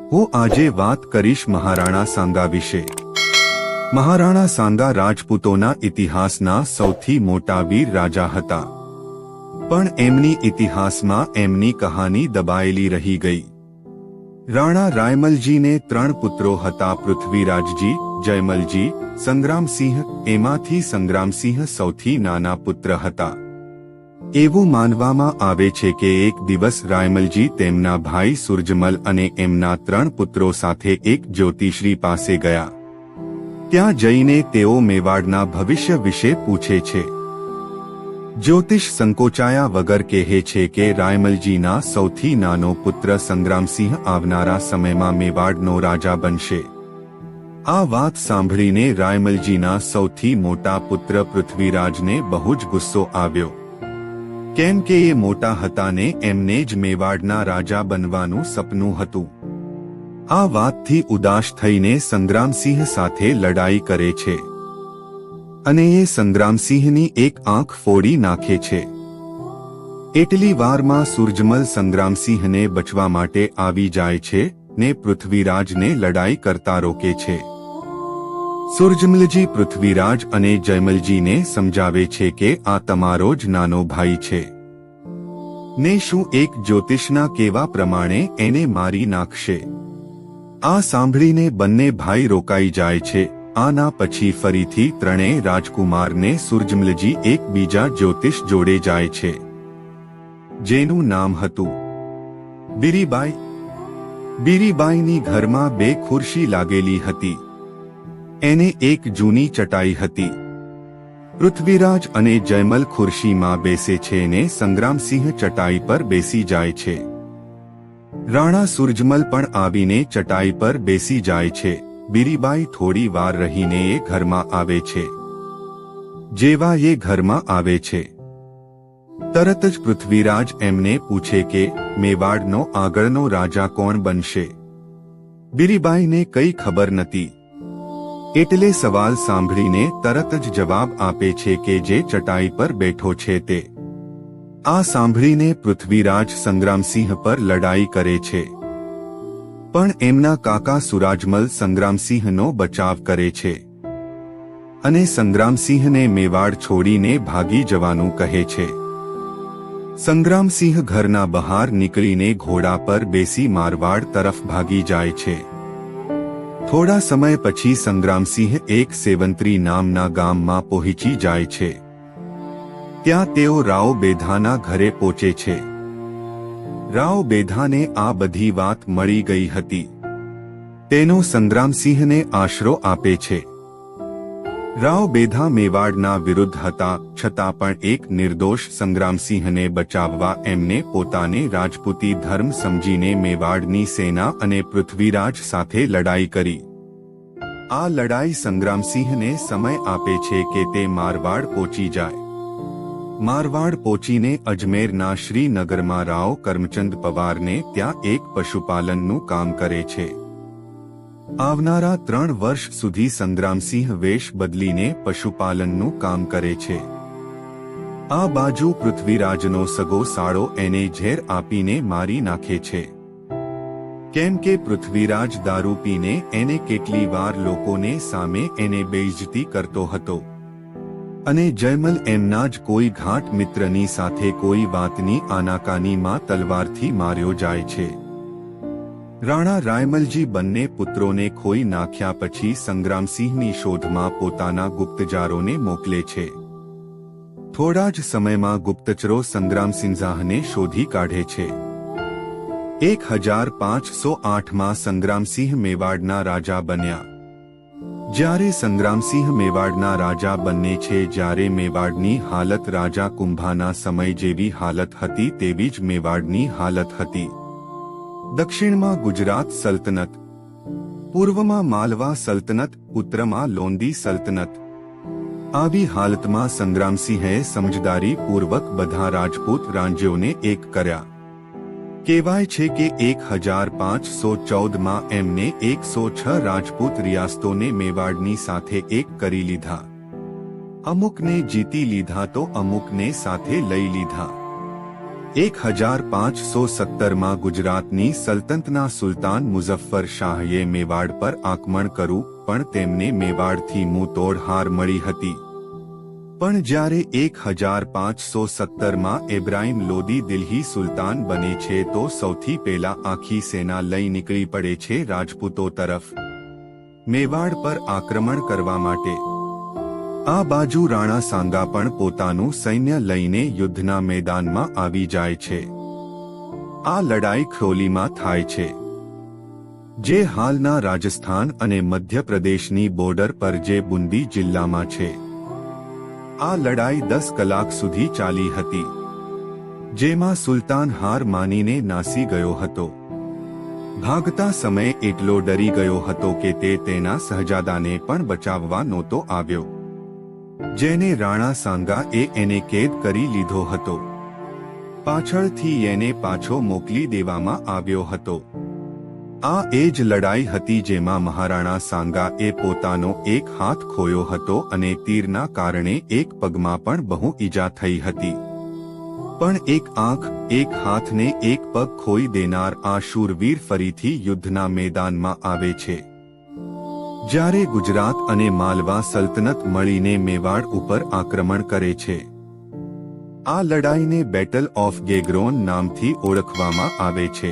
હું આજે વાત કરીશ મહારાણા સાંગા વિશે। મહારાણા સાંગા રાજપૂતોના ઇતિહાસના સૌથી મોટા વીર રાજા હતા, પણ એમની ઇતિહાસમાં એમની કહાની દબાયેલી રહી ગઈ। રાણા રાયમલજીને 3 પુત્રો હતા, પૃથ્વીરાજજી, જયમલજી, સંગ્રામસિંહ। એમાંથી સંગ્રામસિંહ સૌથી નાના પુત્ર હતા। એવું માનવામાં આવે છે કે એક દિવસ રાયમલજી તેમના ભાઈ સુરજમલ અને એમના 3 પુત્રો સાથે એક જ્યોતિષી પાસે ગયા। ત્યાં જઈને તેઓ મેવાડના ભવિષ્ય વિશે પૂછે છે। જ્યોતિષ સંકોચાયા વગર કહે છે કે રાયમલજીના સૌથી નાનો પુત્ર સંગ્રામસિંહ આવનારા સમયમાં મેવાડનો રાજા બનશે। આ વાત સાંભળીને રાયમલજીના સૌથી મોટા પુત્ર પૃથ્વીરાજને બહુ જ ગુસ્સો આવ્યો, કેમ કે એ મોટા હતા ને એમને જ મેવાડના રાજા બનવાનું સપનું હતું। આ વાતથી ઉદાસ થઈને સંગ્રામસિંહ સાથે લડાઈ કરે છે અને એ સંગ્રામસિંહની એક આંખ ફોડી નાખે છે। એટલી વારમાં સુરજમલ સંગ્રામસિંહને બચવા માટે આવી જાય છે ને પૃથ્વીરાજને લડાઈ કરતા રોકે છે। સુરજમલજી પૃથ્વીરાજ અને જયમલજીને સમજાવે છે કે આ તમારો જ નાનો ભાઈ છે ને શું એક જ્યોતિષના કહેવા પ્રમાણે એને મારી નાખશે। આ સાંભળીને બંને ભાઈ રોકાઈ જાય છે। આના પછી ફરીથી 3 રાજકુમારને સુરજમલજી એક બીજા જ્યોતિષ જોડે જાય છે, જેનું નામ હતું બીરીબાઈ। બીરીબાઈની ઘરમાં 2 ખુરશી લાગેલી હતી, એને એક જૂની ચટાઈ હતી। પૃથ્વીરાજ અને જયમલ ખુરશીમાં બેસે છે ને સંગ્રામસિંહ ચટાઈ પર બેસી જાય છે। રાણા સુરજમલ પણ આવીને ચટાઈ પર બેસી જાય છે। બીરીબાઈ થોડી વાર રહીને એ ઘરમાં આવે છે। જેવા એ ઘરમાં આવે છે તરત જ પૃથ્વીરાજ એમને પૂછે કે મેવાડનો આગળનો રાજા કોણ બનશે। બીરીબાઈને કંઈ ખબર નથી, એટલે સવાલ સાંભળીને તરત જ જવાબ આપે છે કે જે ચટાઈ પર બેઠો છે તે। આ સાંભળીને પૃથ્વીરાજ સંગ્રામસિંહ પર લડાઈ કરે છે, પણ એમના કાકા સુરાજમલ સંગ્રામસિંહનો બચાવ કરે છે અને સંગ્રામસિંહને મેવાડ છોડીને ભાગી જવાનું કહે છે। સંગ્રામસિંહ ઘરના બહાર નીકળીને ઘોડા પર બેસી મારવાડ તરફ ભાગી જાય છે। થોડા સમય પછી સંગ્રામસિંહ એક સેવંત્રી નામના ગામમાં પહોંચી જાય છે। ત્યાં તેઓ રાવ બેધાના ઘરે પહોંચે છે। રાવ બેધાને આ બધી વાત મળી ગઈ હતી। તેનો સંગ્રામસિંહને આશરો આપે છે। રાવ બેધા મેવાડના વિરુદ્ધ હતા, છતાં પણ એક નિર્દોષ સંગ્રામસિંહને બચાવવા એમને પોતાને રાજપૂતી ધર્મ સમજીને મેવાડની સેના અને પૃથ્વીરાજ સાથે લડાઈ કરી। આ લડાઈ સંગ્રામસિંહને સમય આપે છે કે તે મારવાડ પહોંચી જાય। મારવાડ પહોંચીને અજમેરના શ્રીનગરમાં રાવ કરમચંદ પવારને ત્યાં એક પશુપાલનનું કામ કરે છે। આવનારા 3 વર્ષ સુધી સંગ્રામસિંહ વેશ બદલીને પશુપાલનનું કામ કરે છે। આ બાજુ પૃથ્વીરાજનો સગો સાળો એને ઝેર આપીને મારી નાખે છે, કેમ કે પૃથ્વીરાજ દારૂ પીને એને કેટલી વાર લોકોને સામે એને બેઇજ્જતી કરતો હતો અને જયમલ એમના જ કોઈ ઘાટ મિત્રની સાથે કોઈ વાતની આનાકાનીમાં તલવારથી માર્યો જાય છે। રાણા રાયમલજી બંને પુત્રોને ખોઈ નાખ્યા પછી સંગ્રામસિંહની શોધમાં પોતાના ગુપ્તચરોને મોકલે છે। થોડા જ સમયમાં ગુપ્તચરો સંગ્રામસિંહને શોધી કાઢે છે। 1508માં સંગ્રામસિંહ મેવાડના રાજા બન્યા। જ્યારે સંગ્રામસિંહ મેવાડના રાજા બને છે, જ્યારે મેવાડની હાલત રાજા કુંભાના સમય જેવી હાલત હતી તેવી જ મેવાડની હાલત હતી। દક્ષિણમાં ગુજરાત સલ્તનત, પૂર્વમાં માલવા સલ્તનત, ઉત્તરમાં લોંદી સલ્તનત। આવી હાલતમાં સંગ્રામસિંહે સમજદારીપૂર્વક બધા રાજપૂત રાજ્યોને એક કર્યા। કહેવાય છે કે 1514માં એમને 106 રાજપૂત રિયાસતોને મેવાડની સાથે એક કરી લીધા। અમુકને જીતી લીધા તો અમુકને સાથે લઈ લીધા। 1517માં ગુજરાતની સલ્તનતના સુલતાન મુઝફ્ફર શાહએ મેવાડ પર આક્રમણ કર્યું, પણ તેમને મેવાડથી મુંહતોડ હાર મળી હતી. પણ જ્યારે 1517માં ઇબ્રાહિમ લોદી દિલ્હી સુલતાન બને છે તો સૌથી પહેલા આખી સેના લઈ નીકળી પડે છે રાજપૂતો તરફ, મેવાડ પર આક્રમણ કરવા માટે. આ બાજુ રાણા સાંગા પણ પોતાનું સૈન્ય લઈને યુદ્ધના મેદાનમાં આવી જાય છે. આ લડાઈ ખરોલીમાં થાય છે, જે હાલના રાજસ્થાન અને મધ્યપ્રદેશની બોર્ડર પર જે બુંદી જિલ્લામાં છે. આ લડાઈ 10 કલાક સુધી ચાલી હતી, જેમાં સુલતાન હાર માનીને નાસી ગયો હતો. ભાગતા સમયે એટલો ડરી ગયો હતો કે તે તેના શહજાદાને પણ બચાવવા નહોતો આવ્યો, જેને રાણા સાંગાએ એને કેદ કરી લીધો હતો. પાછળથી એને પાછો મોકલી દેવામાં આવ્યો હતો. આ એ જ લડાઈ હતી જેમાં મહારાણા સાંગાએ પોતાનો એક હાથ ખોયો હતો અને તીરના કારણે એક પગમાં પણ બહુ ઈજા થઈ હતી. પણ એક આંખ, એક હાથને એક પગ ખોઈ દેનાર આ શૂરવીર ફરીથી યુદ્ધના મેદાનમાં આવે છે. જ્યારે ગુજરાત અને માલવા સલ્તનત મળીને મેવાડ ઉપર આક્રમણ કરે છે. આ લડાઈને બેટલ ઓફ ગેગ્રોન નામથી ઓળખવામાં આવે છે.